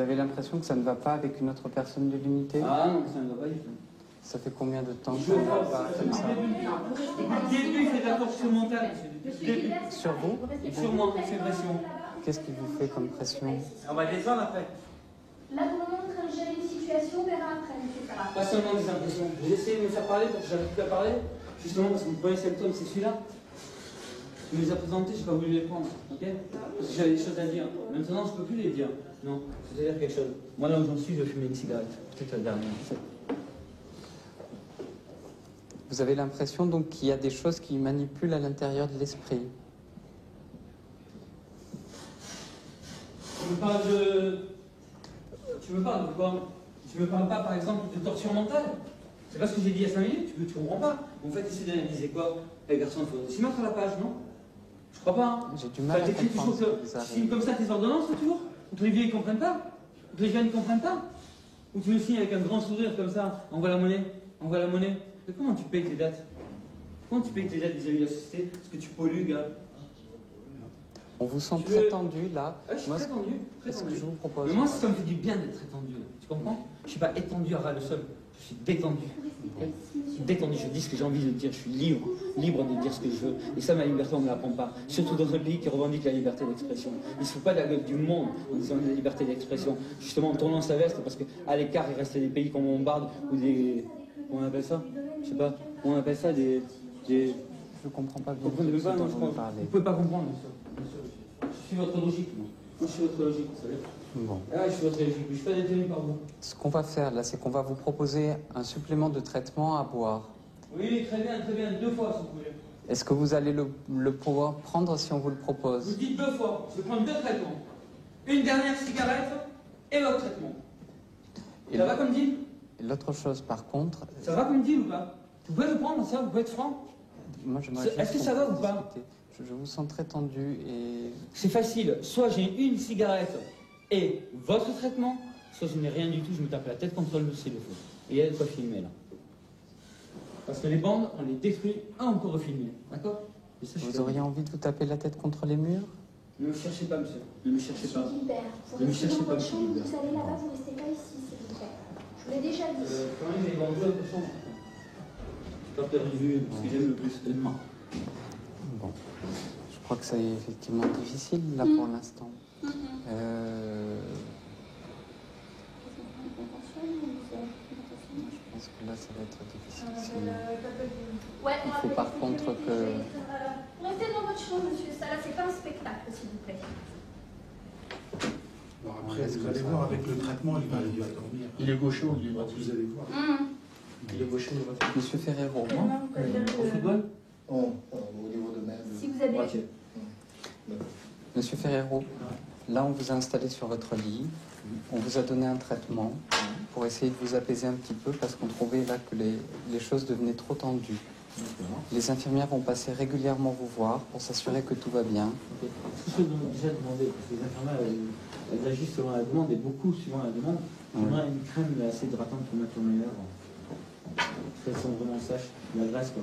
Vous avez l'impression que ça ne va pas avec une autre personne de l'unité? Ah non, ça ne va pas du tout. Ça fait combien de temps que ça ne va pas comme ça? Depuis le début, il fait de la torsion mentale, monsieur. Depuis le début. Sur vous? Sur moi, c'est pression. Qu'est-ce qui vous fait comme pression? On va descendre après. Là, pour le moment, en train de gérer une situation, on verra après, monsieur Sarah. Pas seulement des impressions. J'ai essayé de me faire parler pour que j'arrive plus à parler, justement parce que mon premier symptôme, c'est celui-là. Il me les a présentés, j'ai pas voulu les prendre, ok? Parce que j'avais des choses à dire. Maintenant, je peux plus les dire. Non, c'est-à-dire quelque chose. Moi, là où j'en suis, je fume une cigarette. Peut-être la dernière. Vous avez l'impression donc qu'il y a des choses qui manipulent à l'intérieur de l'esprit. Tu me parles de... Tu me parles de quoi? Tu me parles pas, par exemple, de torture mentale? C'est pas ce que j'ai dit il y a 5 minutes, tu comprends pas. En fait, essayer d'analyser quoi? Les garçons, il faut s'y mettre à la page, non? Je crois pas, hein. J'ai du mal à comprendre ce que ça tu signes comme ça tes ordonnances, toujours? Ou tous les vieux, ils comprennent pas? Ou tous les jeunes, ils comprennent pas? Ou tu le signes avec un grand sourire comme ça, envoie la monnaie, envoie la monnaie. Mais comment tu payes tes dates? Comment tu payes tes dates vis-à-vis de la société? Parce que tu pollues, gars. On vous sent très tendu là. Ah, je suis très tendu, très Ce tendu. que je vous propose. Mais moi, ça me fait du bien d'être étendu. Tu comprends? Je suis pas étendu à ras le sol. Je suis détendu. Je suis détendu. Je dis ce que j'ai envie de dire. Je suis libre, libre de dire ce que je veux. Et ça, ma liberté, on ne me l'apprend pas. Surtout dans un pays qui revendique la liberté d'expression. Il ne se fout pas de la gueule du monde en disant la liberté d'expression. Justement, en tournant sa veste, parce qu'à l'écart, il reste des pays qu'on bombarde ou des. Comment on appelle ça? Je sais pas. On appelle ça des. Je comprends pas bien. Vous comprenez ce pas, dont non, je vous crois. parlez. Vous pouvez pas comprendre, bien sûr. Bien sûr. Je suis votre logique, moi. Moi, je suis votre logique, vous savez. Bon. Ah, je suis votre logique. Je suis pas détenu par vous. Ce qu'on va faire là, c'est qu'on va vous proposer un supplément de traitement à boire. Oui, très bien, 2 fois, si vous voulez. Est-ce que vous allez le pouvoir prendre si on vous le Vous propose? dites 2 fois. Je vais prendre 2 traitements. Une dernière cigarette et l'autre traitement. Et Ça va comme deal? Et l'autre chose, par contre, Ça va comme deal ou pas? Vous pouvez le prendre, ça? Vous pouvez être franc? moi j'aimerais Est-ce juste que ça qu'on va ou puisse pas? discuter. Je vous sens très tendu et C'est facile. Soit j'ai une cigarette et votre traitement, soit je n'ai rien du tout, je me tape la tête contre le mur s'il le faut. Et il y a de quoi filmer là. Parce que les bandes, on les détruit, on peut refilmer. D'accord? Et ça, je vous fais. auriez envie de vous taper la tête contre les murs? Ne me cherchez pas, monsieur. Ne me cherchez pas. Monsieur Gilbert, vous Ne me restez cherchez dans pas, votre monsieur chambre, Gilbert. vous allez là-bas, vous restez pas ici, s'il vous plaît. Je vous l'ai déjà dit. Quand même, les bandes de votre chambre. J'ai pas perdu de vue ce que j'aime le plus, tellement. Bon. Je crois que c'est effectivement difficile là pour l'instant. Je pense que là ça va être difficile. Ouais, Il faut par contre que... Restez dans votre chambre, monsieur. Ça, là, c'est pas un spectacle, s'il vous plaît. Bon, après, vous allez voir, avec le traitement, il va dormir. Il est gaucher ou il est droitier? Vous allez voir. Il est gaucher ou il est droitier? Monsieur Ferrero, Au football? Au niveau de même. Si vous avez... Droitier. Monsieur Ferrero, là on vous a installé sur votre lit, on vous a donné un traitement pour essayer de vous apaiser un petit peu parce qu'on trouvait là que les choses devenaient trop tendues. Les infirmières vont passer régulièrement vous voir pour s'assurer que tout va bien. Ok. Tout ce dont j'ai demandé, parce que les infirmières, elles agissent selon la demande et beaucoup suivant la demande. J'aimerais une crème assez hydratante pour mettre sur mes lèvres. Qu'elles sont vraiment sèches, de la graisse quoi.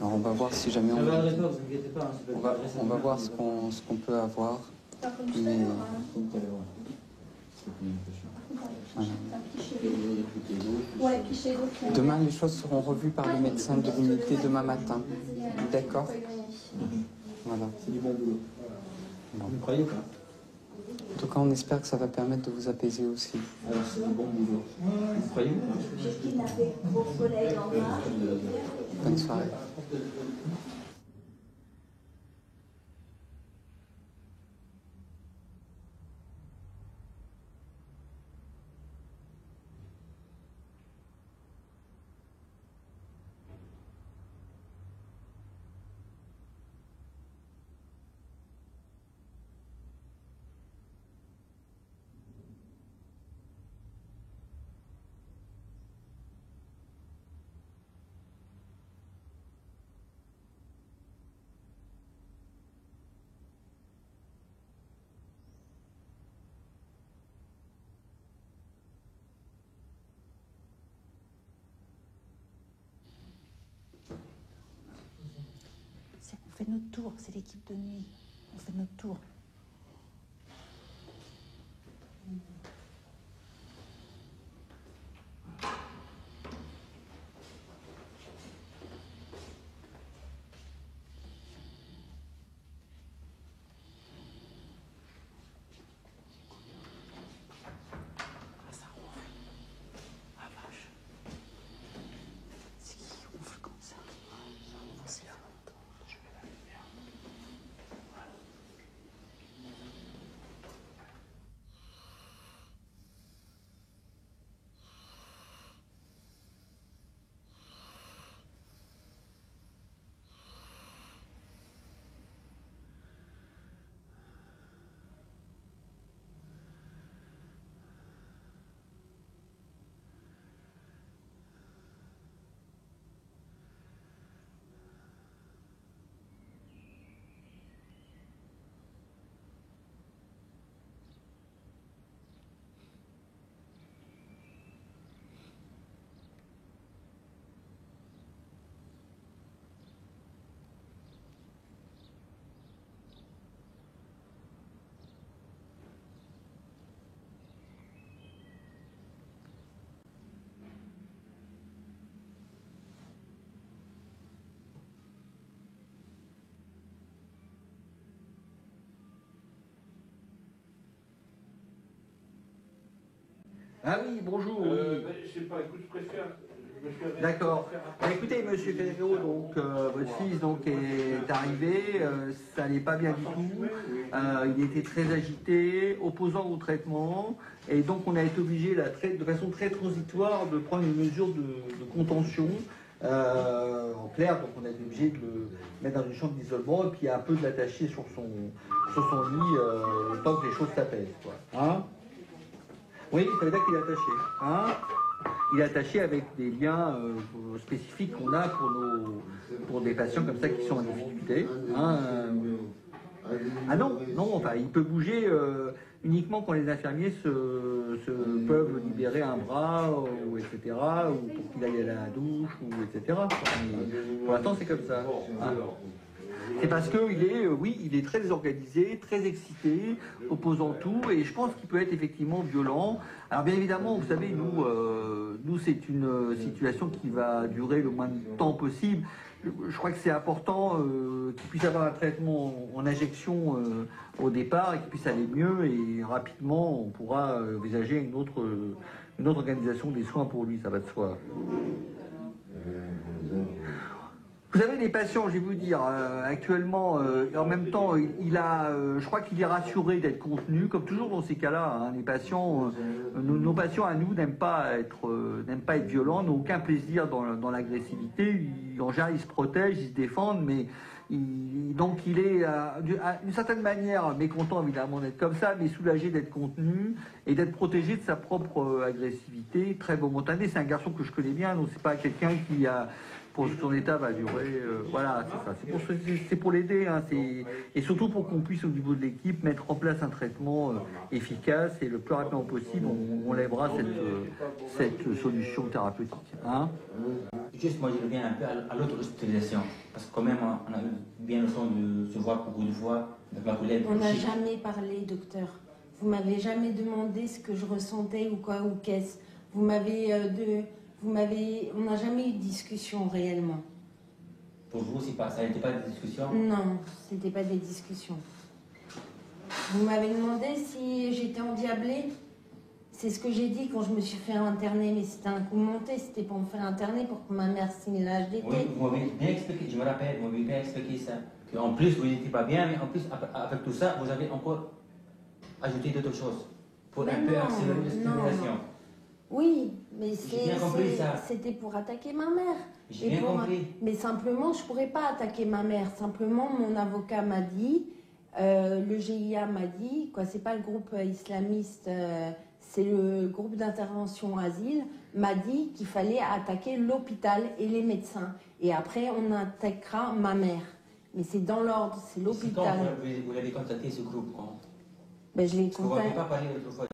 Alors on va voir si jamais Ça on... ne va pas, vous inquiétez pas. Hein, c'est pas On de la va, graisse on va animale, voir c'est ce pas- qu'on peut avoir. Pas comme tout à Mais l'heure, hein. Comme tout à l'heure, ouais. C'est une impression. voilà. Ouais, pichet d'eau. Demain, les choses seront revues par les médecins de l'unité demain matin. D'accord? Voilà. C'est du bon boulot. Bon. Vous ne croyez pas? En tout cas, on espère que ça va permettre de vous apaiser aussi. Alors c'est du bon boulot. Vous croyez pas? J'ai kidnappé vos collègues en bas. Bonne soirée. On fait notre tour, c'est l'équipe de nuit. On fait notre tour. Ah oui, bonjour. Oui. Je sais pas, écoute, je préfère. D'accord. Écoutez, monsieur Ferrero, donc votre fils donc est arrivé, ça n'est pas bien du tout. Il était très agité, opposant au traitement, et donc on a été obligé, de façon très transitoire, de prendre une mesure de contention. En clair, donc on a été obligé de le mettre dans une chambre d'isolement et puis un peu de l'attacher sur son lit le temps que les choses s'apaisent. Hein? Oui, ça veut dire qu'il est attaché. Hein? Il est attaché avec des liens spécifiques qu'on a pour des patients comme ça qui sont en difficulté. Hein? Ah non, enfin, il peut bouger uniquement quand les infirmiers peuvent libérer un bras, etc., ou pour qu'il aille à la douche, etc. Pour l'instant, c'est comme ça. Hein? C'est parce qu'il est très désorganisé, très excité, opposant tout, et je pense qu'il peut être effectivement violent. Alors bien évidemment, vous savez, nous c'est une situation qui va durer le moins de temps possible. Je crois que c'est important qu'il puisse avoir un traitement en injection au départ et qu'il puisse aller mieux, et rapidement on pourra envisager une autre organisation des soins pour lui, ça va de soi. Vous avez des patients, je vais vous dire, actuellement, en même temps, je crois qu'il est rassuré d'être contenu, comme toujours dans ces cas-là. Hein, les patients, nos patients à nous n'aiment pas être violents, n'ont aucun plaisir dans l'agressivité. En général, ils se protègent, ils se défendent, mais donc il est d'une certaine manière mécontent évidemment d'être comme ça, mais soulagé d'être contenu et d'être protégé de sa propre agressivité, très momentanée. C'est un garçon que je connais bien, donc c'est pas quelqu'un qui a... Son état va durer, voilà, c'est ça. C'est pour l'aider, hein, et surtout pour qu'on puisse au niveau de l'équipe mettre en place un traitement efficace, et le plus rapidement possible, on lèvera cette solution thérapeutique. Hein. Juste, moi je reviens un peu à l'autre hospitalisation, parce que quand même on a eu bien le temps de se voir beaucoup de fois avec ma collègue. On n'a jamais parlé, docteur. Vous m'avez jamais demandé ce que je ressentais ou quoi ou qu'est-ce. On n'a jamais eu de discussion réellement. Pour vous, ça n'était pas des discussions? Non, c'était pas des discussions. Vous m'avez demandé si j'étais endiablée. C'est ce que j'ai dit quand je me suis fait interner, mais c'était un coup monté, c'était pour me faire interner pour que ma mère signe l'HDT. Oui, vous m'avez bien expliqué, je me rappelle, vous m'avez bien expliqué ça. En plus, vous n'étiez pas bien, mais en plus, avec tout ça, vous avez encore ajouté d'autres choses pour un peu accélérer l'hospitalisation. Oui, mais c'était pour attaquer ma mère. J'ai bien compris. Mais simplement, je ne pourrais pas attaquer ma mère. Simplement, mon avocat m'a dit, le GIA m'a dit, c'est pas le groupe islamiste, c'est le groupe d'intervention asile, m'a dit qu'il fallait attaquer l'hôpital et les médecins. Et après, on attaquera ma mère. Mais c'est dans l'ordre, c'est l'hôpital. Vous l'avez contacté ce groupe quand? Ben, je l'ai contacté. Vous n'avez pas parlé l'autre fois.